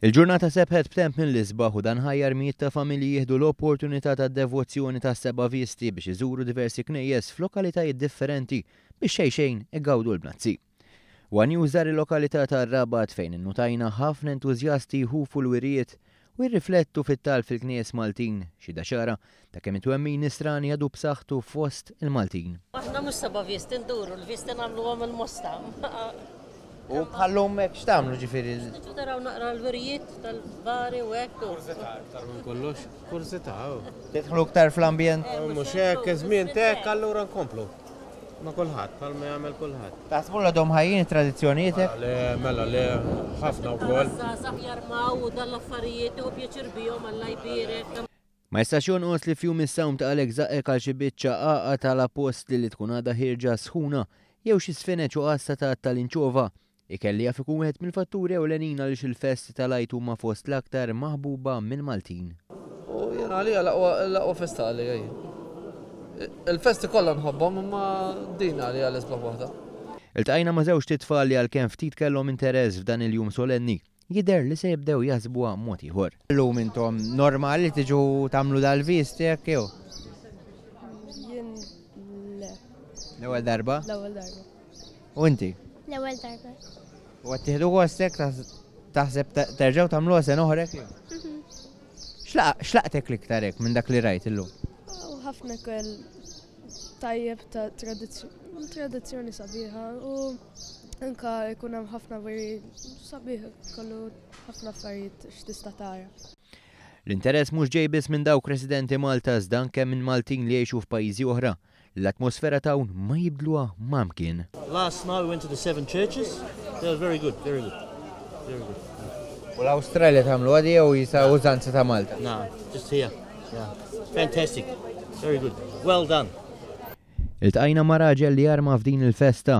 Il-ġurnata sebħet b'temp mill-isbaħ u dan ħajjar mijiet ta' familji jieħdu l-opportunità ta' devozzjoni ta' Seba' Visti biex iżuru diversi knejjes f'lokalitajiet differenti biex xejn igawdu l-Blazzi. Wan jużar il-lokalità ta' Rabat fejn innutajna ħafna entużjasti jħufu l-wirijiet u jirriflettu fit-tal fil-knejjes Maltin xi daxara ta' kemm it-twemmin nisrani għadu b'saħħtu fost il-Maltin. Aħna mhux Seba' Visti nduru, l-Visti nagħmluhom il-Mosta. U bħallhom hekk x'tagħmlu ġifieri? Niġu taraw naqra l-wirijiet tal-bari u hekk. Kollox, kurzità. Tidħlu aktar fl-ambjent? Mhux hekk żmien tek allura nkomplu. Ma kulħadd, bħalma jagħmel kulħadd. Taħsbu l-għadhom ħajjin it-tradizzjonijiet hekk? Le, mela le, ħafna wkoll. Żgħażagħ jarmaw u dal-affarijiet u pjaċir bihom Alla jbierek. Ma jistax jonqos li fjum is-sawm ta' Alek Zaqqek għal xi biċċa qaqa tal-appost li tkun għadha ħirġa sħuna jew xi sfeneċ u qassa ta' tal-inċova. Ikelli jaf ikun wieħed mill-fatturi ewlenin għaliex il-fest tal-għajt huma fost l-aktar maħbuba mill-Maltin. U jena għalija l-aqwa festa għalija. Il-festi kollha nħobbhom imma din għalija l-isbaħ waħda. Iltqajna ma' żewġ titfal li għalkemm ftit kellhom interess f'dan il-jum solenni, jidher li se jibdew jaħsbuha mod ieħor. Illum intom normali tiġu tagħmlu dal-visti hekk jew? Jien le. L-ewwel darba? L-ewwel darba. U inti? L-ewwel darba. U għat tiħdu għostek taħseb terġaw tamluha sen oħra hekk? Xlaqtek l-iktar hekk minn dak li rajt illum? Ħafna kell tajjeb ta' tradizzjoni sabiħa u anka jkun hemm ħafna veri sabiħ kollu ħafna affarijiet x'tista' tara. L-interess mhux ġej biss minn dawk residenti Malta iżda anke minn Maltin li jgħixu f'pajjiżi oħra. L-atmosfera ta' hawn ma jibdluha m'amkien. Last night we went to the 7 churches. They were very good, very good. Very good. U l-Awstralja tagħmlu għadi jew jisa użanza ta' Malta? No, just here. Yeah. Fantastic. Very good. Well done. Iltqajna ma' raġel li jarma f'din il-festa,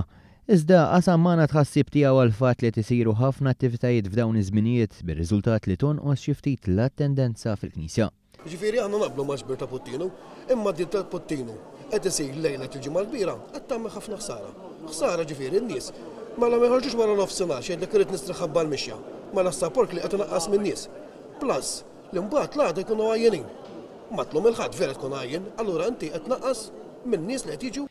iżda qasam magħna tħassib tiegħu għal fatt li tisiru ħafna attivitajiet f'dawn iż-żminijiet bir-riżultat li tonqos xi ftit l-attendenza fil-Knisja. Ġifieri aħna naqblu ma' xbir ta' Puttinu, imma din ta' Puttinu qed isir lejla il-ġimgħa l-kbira qed tagħmel ħafna ħsara. Ħsara ġifieri n-nies mela ma jħorġux wara nofsinhar xejn dak irid nistraħħabba l-mixja. Mela s-support li qed inaqqas min-nies. Plus li mbagħad l-għada jkunu għajjenin. Matlhom il-ħadd vera tkun għajjen, allura inti qed tnaqqas min-nies li qed jiġu.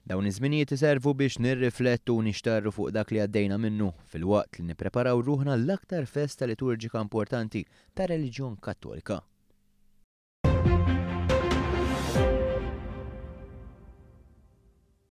Dawn iż-żminijiet iservu biex nirriflettu u nixtarru fuq dak li għaddejna minnu fil-waqt li nippreparaw ruħna l-aktar festa liturġika importanti ta' reliġjon Kattolika.